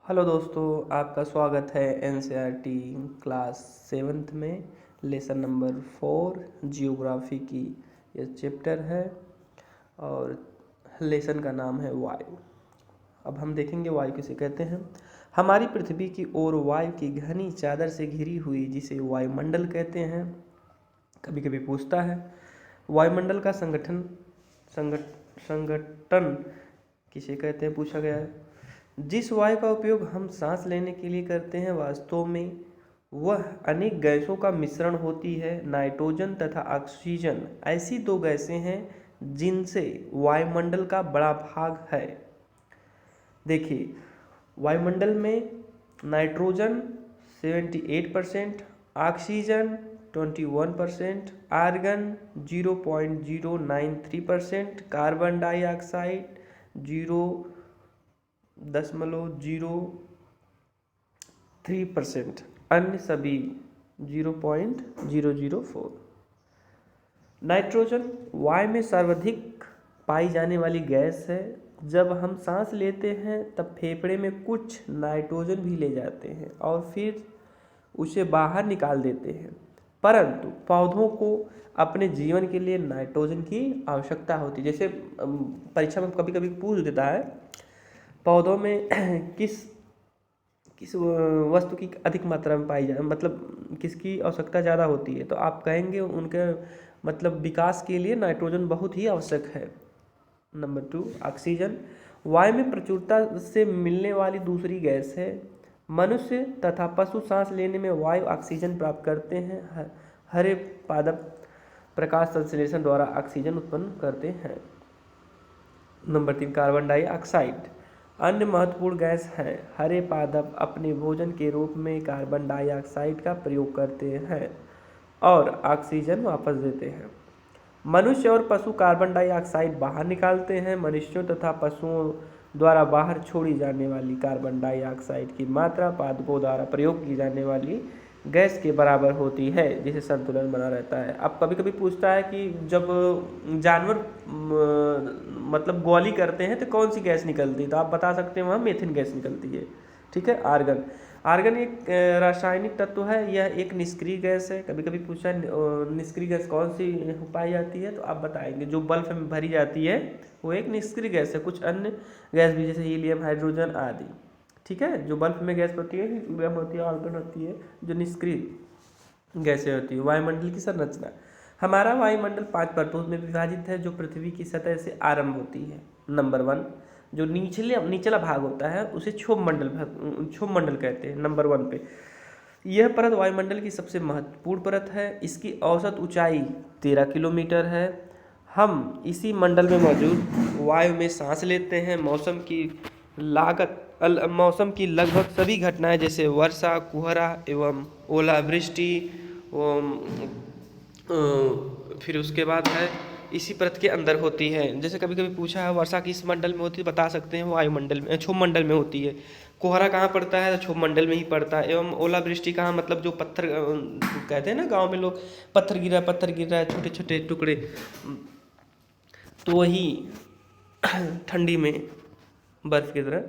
Hello दोस्तों, आपका स्वागत है एनसीईआरटी क्लास 7th में लेसन नंबर 4 जियोग्राफी की ये चैप्टर है और लेसन का नाम है वायु। अब हम देखेंगे वायु किसे कहते हैं। हमारी पृथ्वी की ओर वायु की घनी चादर से घिरी हुई जिसे वायुमंडल कहते हैं। कभी कभी पूछता है वायुमंडल का संगठन किसे कहते हैं, पूछा गया है। जिस वायु का उपयोग हम सांस लेने के लिए करते हैं वास्तव में वह अनेक गैसों का मिश्रण होती है। नाइट्रोजन तथा ऑक्सीजन ऐसी दो गैसें हैं जिनसे वायुमंडल का बड़ा भाग है। देखिए, वायुमंडल में nitrogen 78%, oxygen 21%, argon 0.093%, carbon dioxide 0.03%, अन्य सभी 0.004। नाइट्रोजन वायु में सर्वाधिक पाई जाने वाली गैस है। जब हम सांस लेते हैं तब फेफड़े में कुछ नाइट्रोजन भी ले जाते हैं और फिर उसे बाहर निकाल देते हैं। परंतु पौधों को अपने जीवन के लिए नाइट्रोजन की आवश्यकता होती है। जैसे परीक्षा में कभी कभी पूछ देता है पौधों में किस वस्तु की अधिक मात्रा में पाई जाए, मतलब किसकी आवश्यकता ज़्यादा होती है, तो आप कहेंगे उनके मतलब विकास के लिए नाइट्रोजन बहुत ही आवश्यक है। नंबर 2, ऑक्सीजन वायु में प्रचुरता से मिलने वाली दूसरी गैस है। मनुष्य तथा पशु सांस लेने में वायु ऑक्सीजन प्राप्त करते हैं। हरे पादप प्रकाश संश्लेषण द्वारा ऑक्सीजन उत्पन्न करते हैं। नंबर 3, कार्बन डाइऑक्साइड अन्य महत्वपूर्ण गैस है। हरे पादप अपने भोजन के रूप में कार्बन डाइऑक्साइड का प्रयोग करते हैं और ऑक्सीजन वापस देते हैं। मनुष्य और पशु कार्बन डाइऑक्साइड बाहर निकालते हैं। मनुष्यों तथा पशुओं द्वारा बाहर छोड़ी जाने वाली कार्बन डाइऑक्साइड की मात्रा पादपों द्वारा प्रयोग की जाने वाली गैस के बराबर होती है, जिससे संतुलन बना रहता है। अब कभी कभी पूछता है कि जब जानवर मतलब ग्वाली करते हैं तो कौन सी गैस निकलती है, तो आप बता सकते हैं वहाँ मीथेन गैस निकलती है। ठीक है। आर्गन एक रासायनिक तत्व है, यह एक निष्क्रिय गैस है। कभी कभी पूछा निष्क्रिय गैस कौन सी पाई जाती है, तो आप बताएंगे जो बल्ब में भरी जाती है वो एक निष्क्रिय गैस है। कुछ अन्य गैस भी जैसे हीलियम, हाइड्रोजन आदि। ठीक है। जो बल्ब में गैस होती है हीलियम होती है, आर्गन होती है, जो निष्क्रिय गैसें होती है। वायुमंडल की संरचना, हमारा वायुमंडल 5 परतों में विभाजित है जो पृथ्वी की सतह से आरंभ होती है। नंबर 1, जो निचला भाग होता है उसे क्षोभ मंडल कहते हैं। नंबर 1 पे यह परत वायुमंडल की सबसे महत्वपूर्ण परत है। इसकी औसत ऊंचाई 13 किलोमीटर है। हम इसी मंडल में मौजूद वायु में सांस लेते हैं। मौसम की लगभग सभी घटनाएं जैसे वर्षा, कुहरा एवं ओलावृष्टि फिर उसके बाद है इसी परत के अंदर होती है। जैसे कभी कभी पूछा है वर्षा किस मंडल में होती है, बता सकते हैं वायुमंडल में, क्षोभ मंडल में होती है। कोहरा कहाँ पड़ता है, तो क्षोभ मंडल में ही पड़ता है। एवं ओलावृष्टि कहाँ, मतलब जो पत्थर कहते हैं ना गांव में लोग, पत्थर गिरा है छोटे छोटे टुकड़े, तो वही ठंडी में बर्फ की तरह।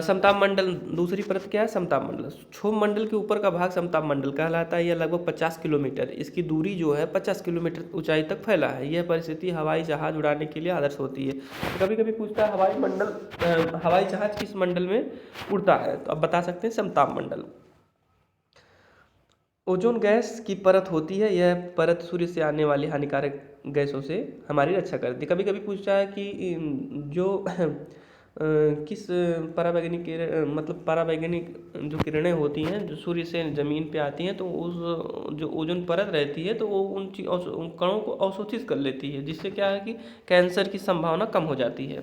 समताप मंडल दूसरी परत क्या है, समताप मंडल। क्षोभ मंडल के ऊपर का भाग समताप मंडल कहलाता है। यह लगभग 50 किलोमीटर, इसकी दूरी जो है 50 किलोमीटर ऊंचाई तक फैला है। यह परिस्थिति हवाई जहाज उड़ाने के लिए आदर्श होती है। कभी कभी पूछता है हवाई जहाज किस मंडल में उड़ता है, तो अब बता सकते हैं समताप मंडल। ओजोन गैस की परत होती है। यह परत सूर्य से आने वाली हानिकारक गैसों से हमारी रक्षा करती है। कभी कभी पूछता है कि जो किस परावैज्ञानिक जो किरणें होती हैं जो सूर्य से ज़मीन पे आती हैं, तो उस जो ओजोन परत रहती है तो वो उन कणों को अवशोषित कर लेती है, जिससे क्या है कि कैंसर की संभावना कम हो जाती है।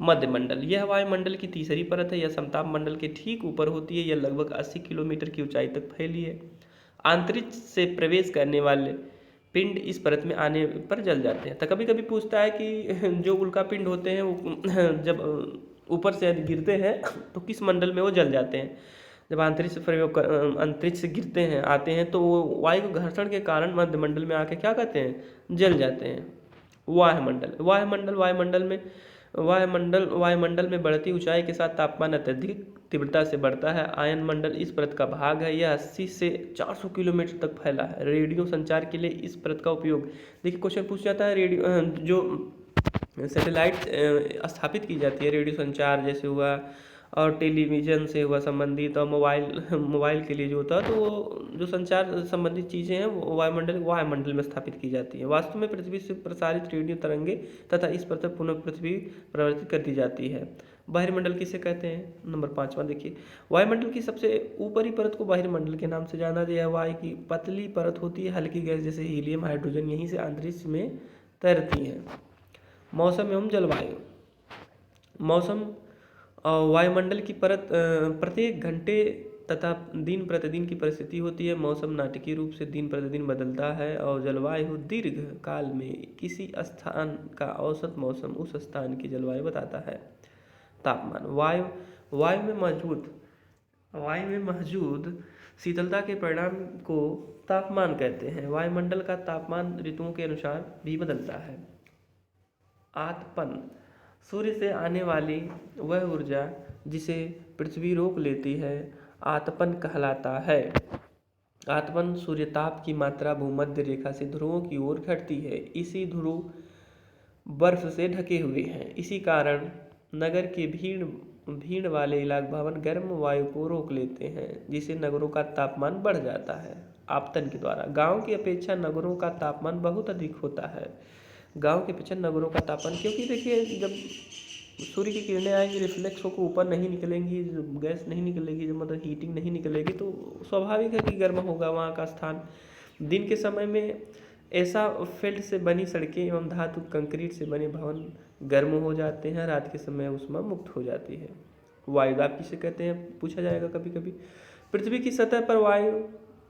मध्यमंडल, यह वायुमंडल की तीसरी परत है। यह समताप मंडल के ठीक ऊपर होती है। यह लगभग 80 किलोमीटर की ऊंचाई तक फैली है। अंतरिक्ष से प्रवेश करने वाले पिंड इस परत में आने पर जल जाते हैं। तो कभी कभी पूछता है कि जो उल्का पिंड होते हैं वो जब ऊपर से गिरते हैं तो किस मंडल में वो जल जाते हैं। जब अंतरिक्ष से गिरते हैं आते हैं तो वो वायु घर्षण के कारण मध्यमंडल में आके क्या कहते हैं, जल जाते हैं। वायुमंडल में वायुमंडल में बढ़ती ऊंचाई के साथ तापमान अत्यधिक तीव्रता से बढ़ता है। आयन मंडल इस परत का भाग है, यह 80 से 400 किलोमीटर तक फैला है। रेडियो संचार के लिए इस परत का उपयोग, देखिए क्वेश्चन पूछ जाता है, रेडियो जो सैटेलाइट स्थापित की जाती है, रेडियो संचार जैसे हुआ और टेलीविज़न से हुआ संबंधित और मोबाइल के लिए जो होता है, तो वो जो संचार संबंधित चीज़ें हैं वो वायुमंडल में स्थापित की जाती हैं। वास्तव में पृथ्वी से प्रसारित रेडियो तरंगे तथा इस पर पुनः पृथ्वी परिवर्तित कर दी जाती है। बहिर्मंडल किसे कहते हैं? नंबर 5वां देखिए, वायुमंडल की सबसे ऊपरी परत को बहिर्मंडल के नाम से जाना जाता है। वायु की पतली परत होती है, हल्की गैस जैसे हीलियम, हाइड्रोजन यहीं से अंतरिक्ष में तैरती हैं। मौसम एवं जलवायु। मौसम वायुमंडल की परत प्रत्येक घंटे तथा दिन प्रतिदिन की परिस्थिति होती है। मौसम नाटकीय रूप से दिन प्रतिदिन बदलता है और जलवायु दीर्घ काल में किसी स्थान का औसत मौसम उस स्थान की जलवायु बताता है। तापमान, वायु में मौजूद शीतलता के परिणाम को तापमान कहते हैं। वायुमंडल का तापमान ऋतुओं के अनुसार भी बदलता है। आतपन, सूर्य से आने वाली वह ऊर्जा जिसे पृथ्वी रोक लेती है आतपन कहलाता है। आतपन सूर्यताप की मात्रा भूमध्य रेखा से ध्रुवों की ओर घटती है। इसी ध्रुव बर्फ से ढके हुए हैं। इसी कारण नगर के भीड़ वाले इलाके भवन गर्म वायु को रोक लेते हैं, जिससे नगरों का तापमान बढ़ जाता है। आपतन के द्वारा, गांव की अपेक्षा नगरों का तापमान बहुत अधिक होता है। गांव के अपेक्षा नगरों का तापमान, क्योंकि देखिए जब सूर्य की किरणें आएंगी रिफ्लेक्स होकर ऊपर नहीं निकलेंगी, गैस नहीं निकलेगी, जब मतलब हीटिंग नहीं निकलेगी, तो स्वाभाविक है कि गर्म होगा वहाँ का स्थान। दिन के समय में ऐसा फील्ड से बनी सड़कें एवं धातु कंक्रीट से बने भवन गर्म हो जाते हैं, रात के समय ऊष्मा मुक्त हो जाती है। वायुदाब किसे कहते हैं पूछा जाएगा कभी कभी। पृथ्वी की सतह पर वायु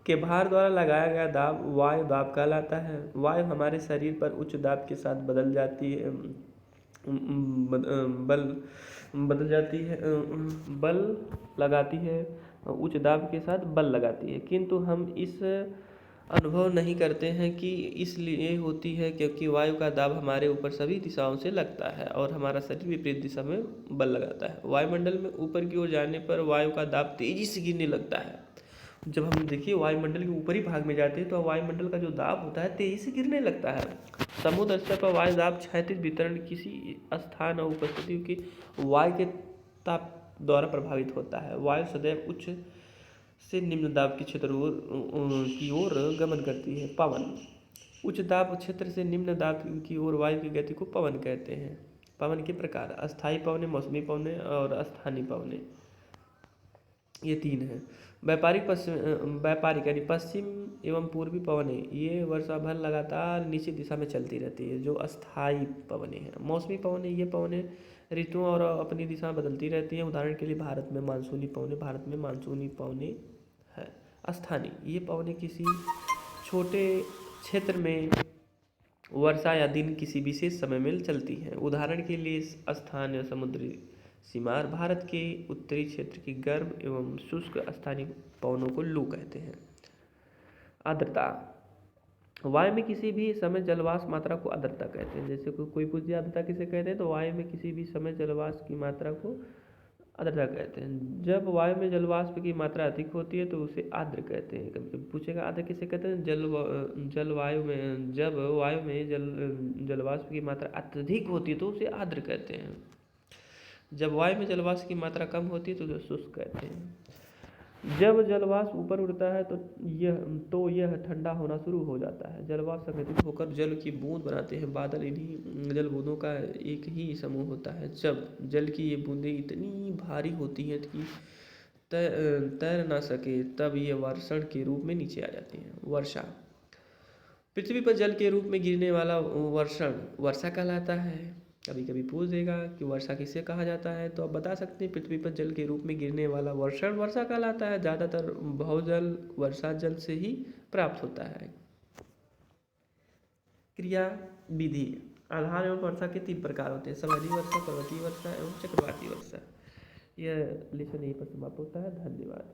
के भार द्वारा लगाया गया दाब वायु दाब कहलाता है। वायु हमारे शरीर पर उच्च दाब के साथ बदल जाती है, बल लगाती है, उच्च दाब के साथ बल लगाती है, किंतु हम इस अनुभव नहीं करते हैं कि इसलिए होती है क्योंकि वायु का दाब हमारे ऊपर सभी दिशाओं से लगता है और हमारा शरीर विपरीत दिशा में बल लगाता है। वायुमंडल में ऊपर की ओर जाने पर वायु का दाब तेजी से गिरने लगता है। जब हम देखिए वायुमंडल के ऊपरी भाग में जाते हैं तो वायुमंडल का जो दाब होता है तेजी से गिरने लगता है। समुद्र स्तर पर वायु दाब क्षैतिज वितरण किसी स्थान और उपस्थिति की वायु के ताप द्वारा प्रभावित होता है। वायु सदैव उच्च से निम्न दाब के क्षेत्र की ओर गमन करती है। पवन, उच्च दाब क्षेत्र से निम्न दाब की ओर वायु की गति को पवन कहते हैं। पवन के प्रकार, अस्थायी पवने, मौसमी पवने और स्थानीय पवने, ये 3 हैं। व्यापारिक यानी पश्चिम एवं पूर्वी पवने, ये वर्षा भर लगातार निश्चित दिशा में चलती रहती है, जो अस्थायी पवने हैं। मौसमी पवने, ये पवने ऋतुओं और अपनी दिशा बदलती रहती हैं। उदाहरण के लिए भारत में मानसूनी पवने है। स्थानीय, ये पवने किसी छोटे क्षेत्र में वर्षा या दिन किसी विशेष समय में चलती हैं। उदाहरण के लिए स्थान या समुद्री सीमार, भारत के उत्तरी क्षेत्र की गर्म एवं शुष्क स्थानीय पवनों को लू कहते हैं। आर्द्रता, वायु में किसी भी समय जलवाष्प मात्रा को आर्द्रता कहते हैं। जैसे कोई पूछ दिया आर्द्रता किसे कहते हैं, तो वायु में किसी भी समय जलवाष्प की मात्रा को आर्द्रता कहते हैं। जब वायु में जलवाष्प की मात्रा अधिक होती है तो उसे आर्द्र कहते हैं। कभी कभी पूछेगा आर्द्र किसे कहते हैं, जब वायु में जलवाष्प की मात्रा अत्यधिक होती है तो उसे आर्द्र कहते हैं। जब वायु में जलवाष्प की मात्रा कम होती है तो उसे शुष्क कहते हैं। जब जलवाष्प ऊपर उड़ता है तो यह ठंडा होना शुरू हो जाता है। जलवाष्प संगठित होकर जल की बूंद बनाते हैं। बादल इन्हीं जल बूंदों का एक ही समूह होता है। जब जल की ये बूंदें इतनी भारी होती हैं कि तैर ना सके तब ये वर्षण के रूप में नीचे आ जाती हैं। वर्षा, पृथ्वी पर जल के रूप में गिरने वाला वर्षण वर्षा कहलाता है। कभी कभी पूछ देगा कि वर्षा किसे कहा जाता है, तो आप बता सकते हैं पृथ्वी पर जल के रूप में गिरने वाला वर्षण वर्षा कहलाता है। ज़्यादातर भूजल वर्षा जल से ही प्राप्त होता है। क्रिया विधि, आधार एवं वर्षा के 3 प्रकार होते हैं, सामान्य वर्षा, पर्वतीय वर्षा एवं चक्रवाती वर्षा। यह लेसन यहीं पर समाप्त होता है। धन्यवाद।